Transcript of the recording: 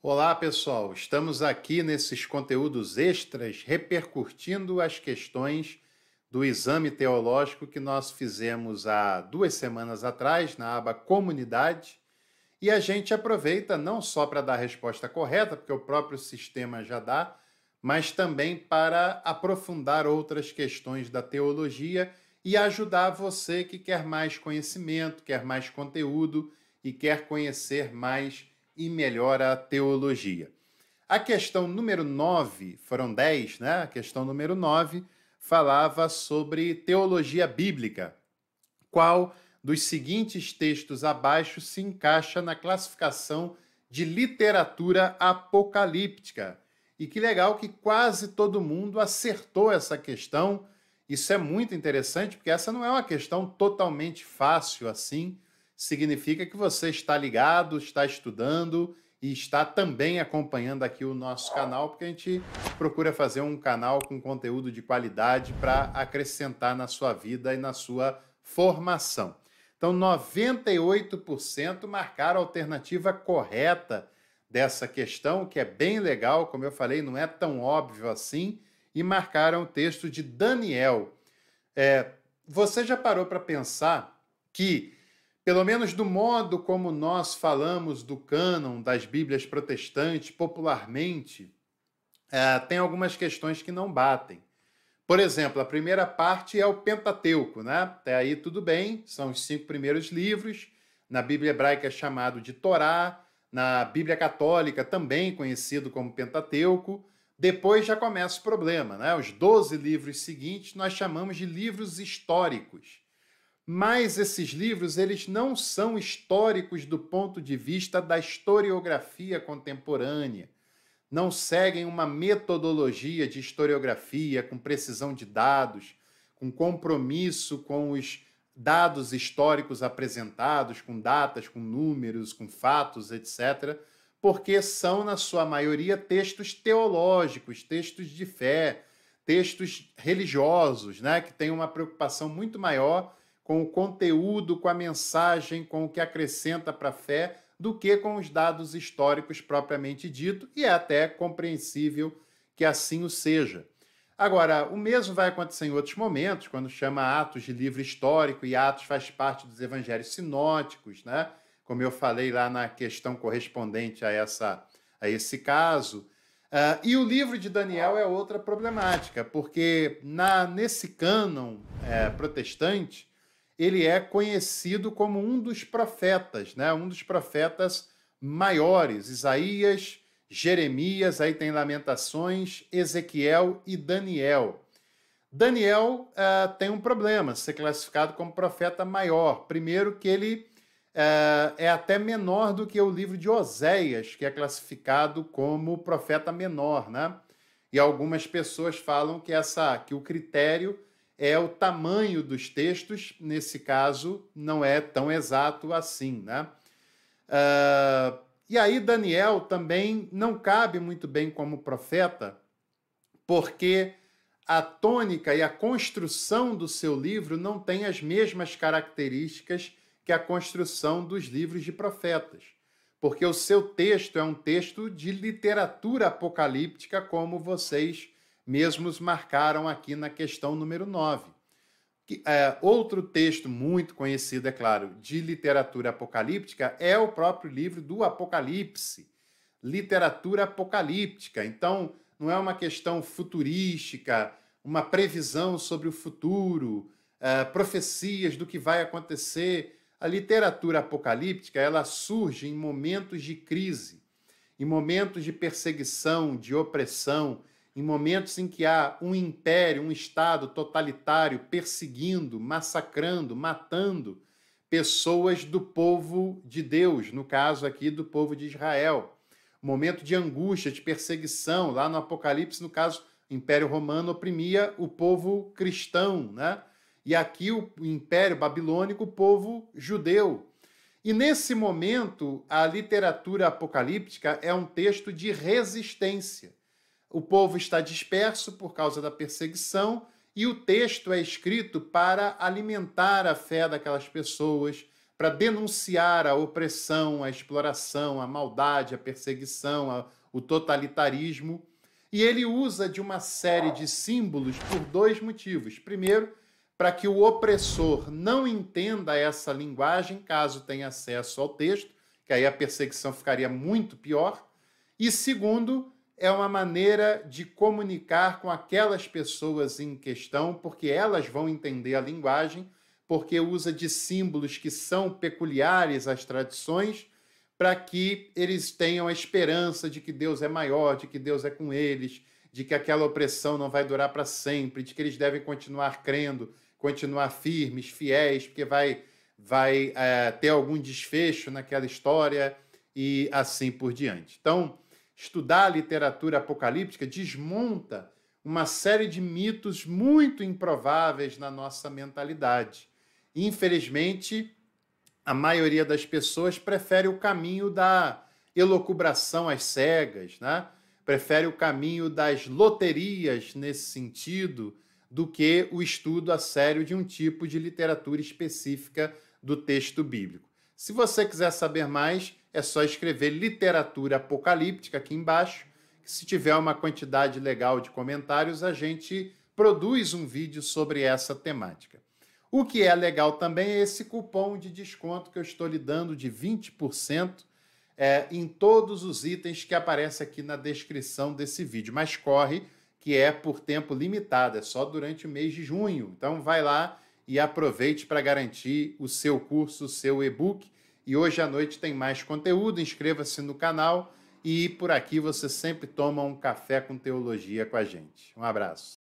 Olá, pessoal. Estamos aqui nesses conteúdos extras repercutindo as questões do exame teológico que nós fizemos há 2 semanas atrás na aba Comunidade. E a gente aproveita não só para dar a resposta correta, porque o próprio sistema já dá, mas também para aprofundar outras questões da teologia e ajudar você que quer mais conhecimento, quer mais conteúdo e quer conhecer mais e melhor a teologia. A questão número 9, foram 10, né? A questão número 9 falava sobre teologia bíblica. Qual dos seguintes textos abaixo se encaixa na classificação de literatura apocalíptica? E que legal que quase todo mundo acertou essa questão. Isso é muito interessante, porque essa não é uma questão totalmente fácil assim. Significa que você está ligado, está estudando e está também acompanhando aqui o nosso canal, porque a gente procura fazer um canal com conteúdo de qualidade para acrescentar na sua vida e na sua formação. Então, 98% marcaram a alternativa correta dessa questão, que é bem legal, como eu falei, não é tão óbvio assim, e marcaram o texto de Daniel. Você já parou para pensar que, pelo menos do modo como nós falamos do cânon das Bíblias protestantes popularmente, tem algumas questões que não batem. Por exemplo, a primeira parte é o Pentateuco, né? Até aí tudo bem, são os 5 primeiros livros. Na Bíblia hebraica é chamado de Torá, na Bíblia católica também conhecido como Pentateuco. Depois já começa o problema, né? Os 12 livros seguintes nós chamamos de livros históricos. Mas esses livros, eles não são históricos do ponto de vista da historiografia contemporânea. Não seguem uma metodologia de historiografia com precisão de dados, com compromisso com os dados históricos apresentados, com datas, com números, com fatos, etc., porque são, na sua maioria, textos teológicos, textos de fé, textos religiosos, né, que têm uma preocupação muito maior com o conteúdo, com a mensagem, com o que acrescenta para a fé, do que com os dados históricos propriamente dito, e é até compreensível que assim o seja. Agora, o mesmo vai acontecer em outros momentos, quando chama Atos de livro histórico, e Atos faz parte dos evangelhos sinóticos, né? Como eu falei lá na questão correspondente a esse caso. E o livro de Daniel é outra problemática, porque nesse cânon protestante, ele é conhecido como um dos profetas, né? Um dos profetas maiores, Isaías, Jeremias, aí tem Lamentações, Ezequiel e Daniel. Daniel tem um problema, ser classificado como profeta maior. Primeiro que ele é até menor do que o livro de Oséias, que é classificado como profeta menor, né? E algumas pessoas falam que o critério é o tamanho dos textos, nesse caso, não é tão exato assim, né? E aí Daniel também não cabe muito bem como profeta, porque a tônica e a construção do seu livro não tem as mesmas características que a construção dos livros de profetas, porque o seu texto é um texto de literatura apocalíptica, como vocês mesmos marcaram aqui na questão número 9. Outro texto muito conhecido, é claro, de literatura apocalíptica é o próprio livro do Apocalipse, literatura apocalíptica. Então, não é uma questão futurística, uma previsão sobre o futuro, profecias do que vai acontecer. A literatura apocalíptica, ela surge em momentos de crise, em momentos de perseguição, de opressão, em momentos em que há um império, um Estado totalitário perseguindo, massacrando, matando pessoas do povo de Deus, no caso aqui do povo de Israel. Momento de angústia, de perseguição, lá no Apocalipse, no caso, o Império Romano oprimia o povo cristão, né? E aqui o Império Babilônico, o povo judeu. E nesse momento, a literatura apocalíptica é um texto de resistência. O povo está disperso por causa da perseguição e o texto é escrito para alimentar a fé daquelas pessoas, para denunciar a opressão, a exploração, a maldade, a perseguição, o totalitarismo. E ele usa de uma série de símbolos por dois motivos. Primeiro, para que o opressor não entenda essa linguagem, caso tenha acesso ao texto, que aí a perseguição ficaria muito pior. E segundo, é uma maneira de comunicar com aquelas pessoas em questão, porque elas vão entender a linguagem, porque usa de símbolos que são peculiares às tradições, para que eles tenham a esperança de que Deus é maior, de que Deus é com eles, de que aquela opressão não vai durar para sempre, de que eles devem continuar crendo, continuar firmes, fiéis, porque vai ter algum desfecho naquela história e assim por diante. Então, estudar a literatura apocalíptica desmonta uma série de mitos muito improváveis na nossa mentalidade. Infelizmente, a maioria das pessoas prefere o caminho da elucubração às cegas, né? Prefere o caminho das loterias nesse sentido, do que o estudo a sério de um tipo de literatura específica do texto bíblico. Se você quiser saber mais, é só escrever literatura apocalíptica aqui embaixo, que se tiver uma quantidade legal de comentários, a gente produz um vídeo sobre essa temática. O que é legal também é esse cupom de desconto que eu estou lhe dando de 20% em todos os itens que aparecem aqui na descrição desse vídeo. Mas corre, que é por tempo limitado, é só durante o mês de junho. Então vai lá e aproveite para garantir o seu curso, o seu e-book. E hoje à noite tem mais conteúdo, inscreva-se no canal e por aqui você sempre toma um café com teologia com a gente. Um abraço.